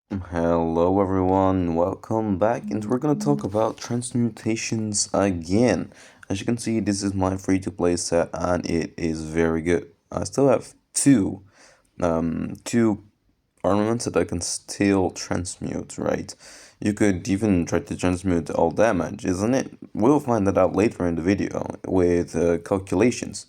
Hello everyone, welcome back, and we're gonna talk about transmutations again. As you can see, this is my free-to-play set and it is very good. I still have two armaments that I can still transmute, right? You could even try to transmute all damage, isn't it? We'll find that out later in the video with calculations.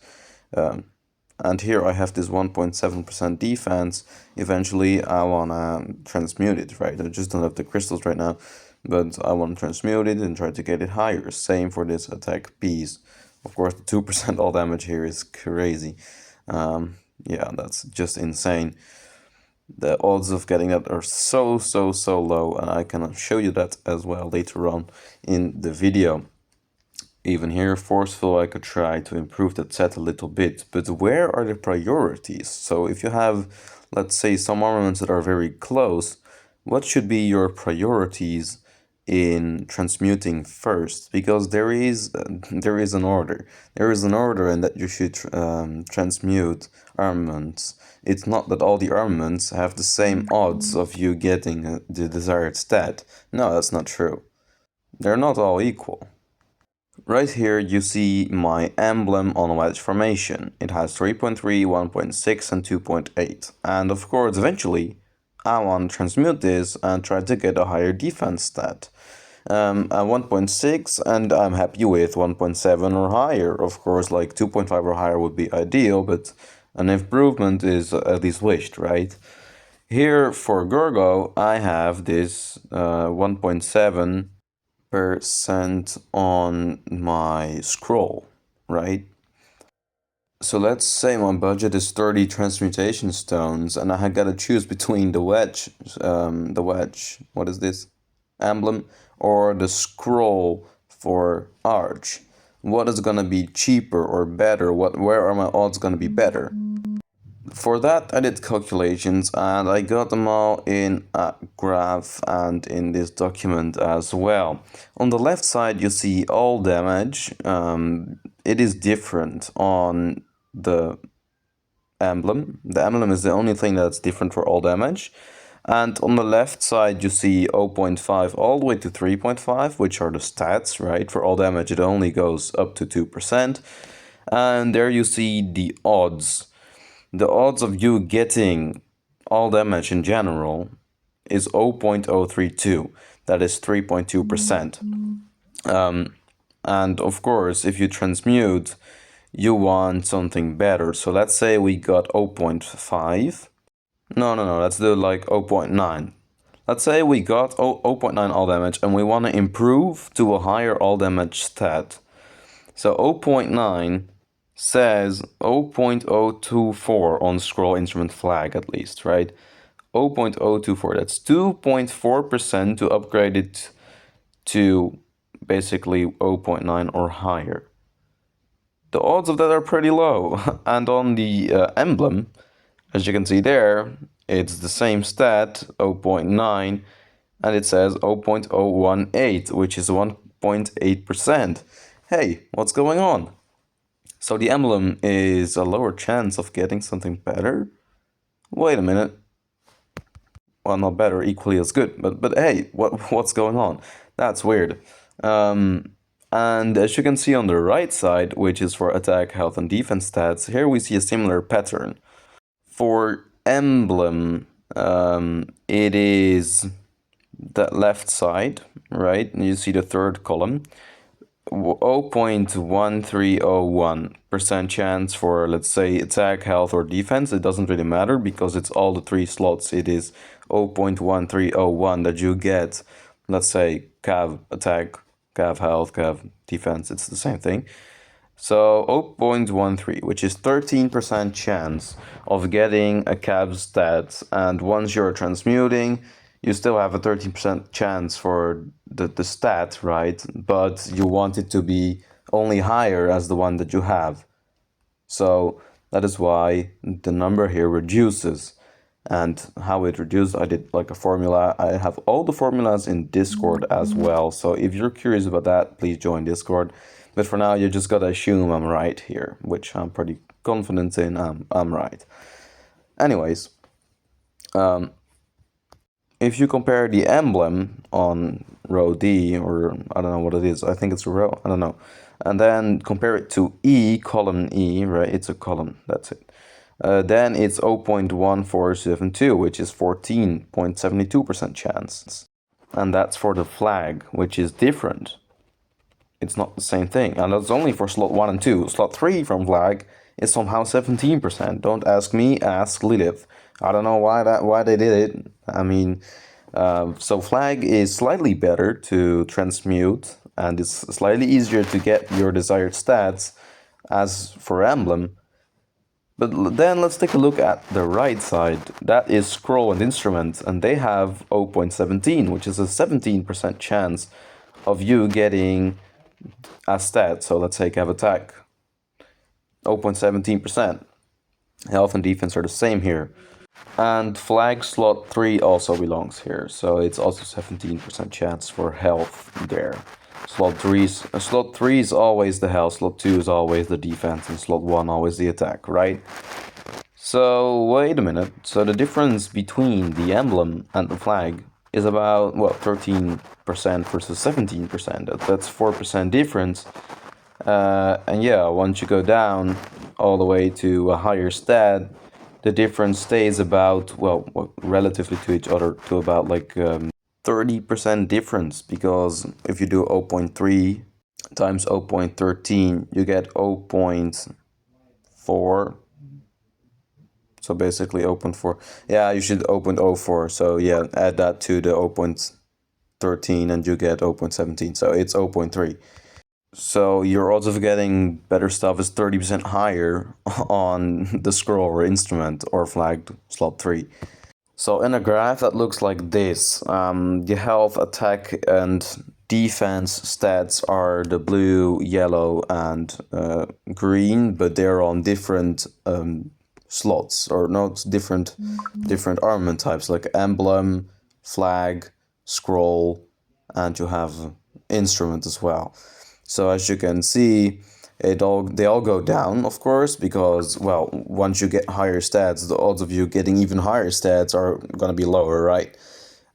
And here I have this 1.7% defense. Eventually I wanna transmute it, right? I just don't have the crystals right now, but I wanna transmute it and try to get it higher. Same for this attack piece. Of course, the 2% all damage here is crazy. Yeah, that's just insane. The odds of getting that are so low, and I can show you that as well later on in the video. Even here, forceful, I could try to improve that set a little bit, but where are the priorities? So if you have, let's say, some armaments that are very close, what should be your priorities in transmuting first? Because there is an order. There is an order in that you should transmute armaments. It's not that all the armaments have the same odds of you getting the desired stat. No, that's not true. They're not all equal. Right here you see my emblem on wedge formation. It has 3.3, 1.6 and 2.8. And of course eventually I want to transmute this and try to get a higher defense stat. At 1.6 and I'm happy with 1.7 or higher. Of course, like 2.5 or higher would be ideal, but an improvement is at least wished, right? Here for Gorgo I have this 1.7% on my scroll, right? So let's say my budget is 30 transmutation stones and I gotta choose between the wedge, what is this? Emblem, or the scroll for arch. What is gonna be cheaper or better? Where are my odds gonna be better? For that, I did calculations and I got them all in a graph and in this document as well. On the left side, you see all damage. It is different on the emblem. The emblem is the only thing that's different for all damage. And on the left side, you see 0.5 all the way to 3.5, which are the stats, right? For all damage, it only goes up to 2%. And there you see the odds. The odds of you getting all damage in general is 0.032. That is 3.2%. And of course, if you transmute, you want something better. So let's say we got 0.5. No, let's do like 0.9. Let's say we got 0.9 all damage and we want to improve to a higher all damage stat. So 0.9 says 0.024 on scroll instrument flag at least, right? 0.024, that's 2.4% to upgrade it to basically 0.9 or higher. The odds of that are pretty low. And on the emblem, as you can see there, it's the same stat, 0.9, and it says 0.018, which is 1.8%. Hey, what's going on? So the emblem is a lower chance of getting something better? Wait a minute. Well, not better, equally as good, but hey, what's going on? That's weird. And as you can see on the right side, which is for attack, health, and defense stats, here we see a similar pattern. For emblem, it is the left side, right? You see the third column. 0.1301% chance for, let's say, attack, health, or defense. It doesn't really matter because it's all the three slots. It is 0.1301 that you get, let's say, cav attack, cav health, cav defense. It's the same thing. So 0.13, which is 13% chance of getting a cav stat, and once you're transmuting, you still have a 13% chance for the stat, right? But you want it to be only higher as the one that you have. So that is why the number here reduces. And how it reduced, I did like a formula. I have all the formulas in Discord as well. So if you're curious about that, please join Discord. But for now, you just gotta assume I'm right here, which I'm pretty confident in. I'm right. Anyways, if you compare the emblem on row D, or I don't know what it is, I think it's a row, I don't know, and then compare it to E, column E, right? It's a column, that's it. Then it's 0.1472, which is 14.72% chance. And that's for the flag, which is different. It's not the same thing. And that's only for slot 1 and 2. Slot 3 from flag is somehow 17%. Don't ask me, ask Lilith. I don't know why they did it. I mean, so flag is slightly better to transmute, and it's slightly easier to get your desired stats as for emblem. But then let's take a look at the right side. That is scroll and instrument, and they have 0.17, which is a 17% chance of you getting a stat. So let's say Cav attack, 0.17%. Health and defense are the same here. And flag slot 3 also belongs here, so it's also 17% chance for health there. Slot 3 is always the health, slot 2 is always the defense, and slot 1 always the attack, right? So wait a minute, so the difference between the emblem and the flag is about, well, 13% versus 17%. That's 4% difference. And yeah, once you go down all the way to a higher stat, the difference stays about, well, relatively to each other, to about like 30% difference, because if you do 0.3 times 0.13, you get 0.4. So basically 0.4. Yeah, you should 0.04. So yeah, add that to the 0.13 and you get 0.17. So it's 0.3. So your odds of getting better stuff is 30% higher on the scroll or instrument or flagged slot 3. So in a graph that looks like this, the health, attack, and defense stats are the blue, yellow, and green, but they're on different slots, or not different armament types, like emblem, flag, scroll, and you have instrument as well. So as you can see, they all go down, of course, because, well, once you get higher stats, the odds of you getting even higher stats are going to be lower, right?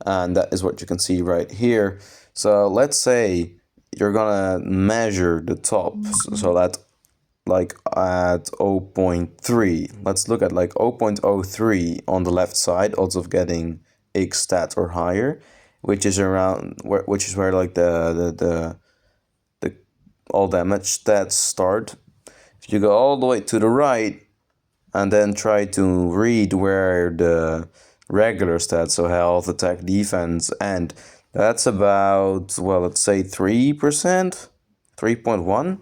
And that is what you can see right here. So let's say you're going to measure the top, so that like at 0.3, let's look at like 0.03 on the left side, odds of getting X stat or higher, which is around where like the all damage stats start. If you go all the way to the right and then try to read where the regular stats, so health, attack, defense, and that's about, well, let's say 3%, 3.1.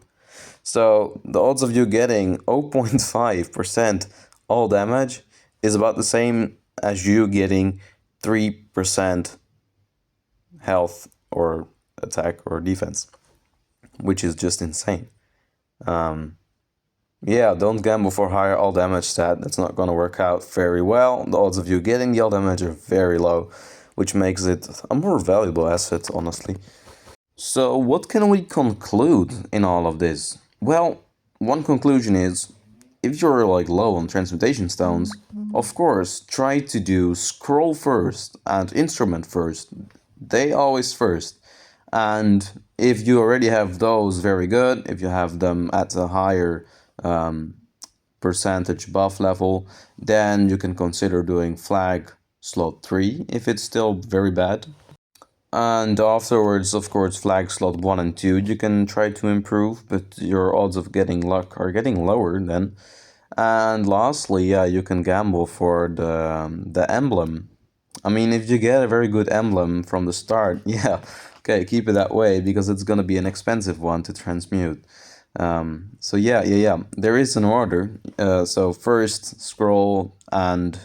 So the odds of you getting 0.5% all damage is about the same as you getting 3% health or attack or defense, which is just insane. Yeah, don't gamble for higher all damage stat. That's not gonna work out very well. The odds of you getting the all damage are very low, which makes it a more valuable asset, honestly. So what can we conclude in all of this? Well, one conclusion is, if you're like low on transmutation stones, of course, try to do scroll first and instrument first. They always first. And if you already have those, very good. If you have them at a higher percentage buff level, then you can consider doing flag slot 3 if it's still very bad. And afterwards, of course, flag slot 1 and 2 you can try to improve, but your odds of getting luck are getting lower then. And lastly, yeah, you can gamble for the emblem. I mean, if you get a very good emblem from the start, yeah, okay, keep it that way, because it's gonna be an expensive one to transmute. So yeah, there is an order. So first scroll and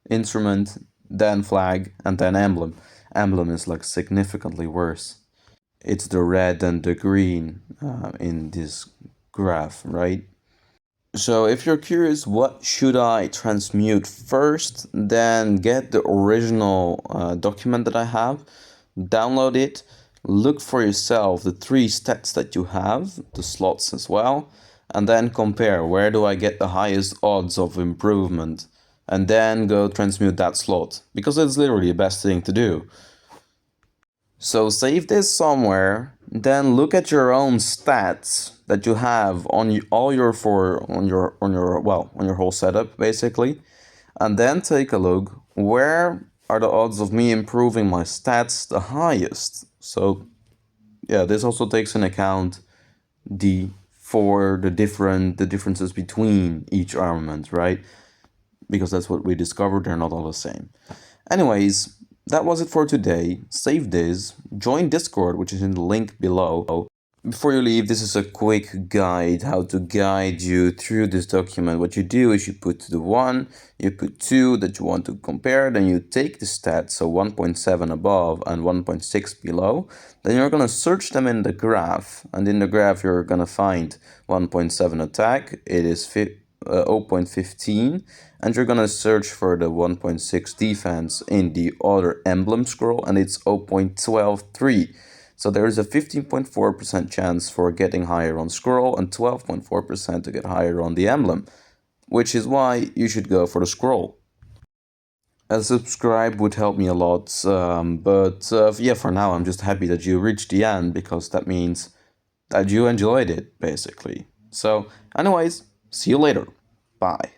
instrument, then flag, and then emblem. Emblem is like significantly worse. It's the red and the green in this graph, right? So if you're curious, what should I transmute first, then get the original document that I have, download it, look for yourself the 3 stats that you have, the slots as well, and then compare where do I get the highest odds of improvement and then go transmute that slot, because it's literally the best thing to do. So save this somewhere, then look at your own stats that you have on all your on your whole setup basically, and then take a look where are the odds of me improving my stats the highest. So yeah, this also takes into account the differences between each armament, right? Because that's what we discovered, they're not all the same. Anyways, that was it for today. Save this, join Discord, which is in the link below. Before you leave, this is a quick guide, how to guide you through this document. What you do is you put the 1, you put 2 that you want to compare, then you take the stats, so 1.7 above and 1.6 below. Then you're going to search them in the graph, and in the graph you're going to find 1.7 attack, it is 0.15, and you're gonna search for the 1.6 defense in the other emblem scroll, and it's 0.123. So there is a 15.4% chance for getting higher on scroll and 12.4% to get higher on the emblem, which is why you should go for the scroll. A subscribe would help me a lot, but yeah, for now I'm just happy that you reached the end, because that means that you enjoyed it, basically. So anyways, see you later. Bye.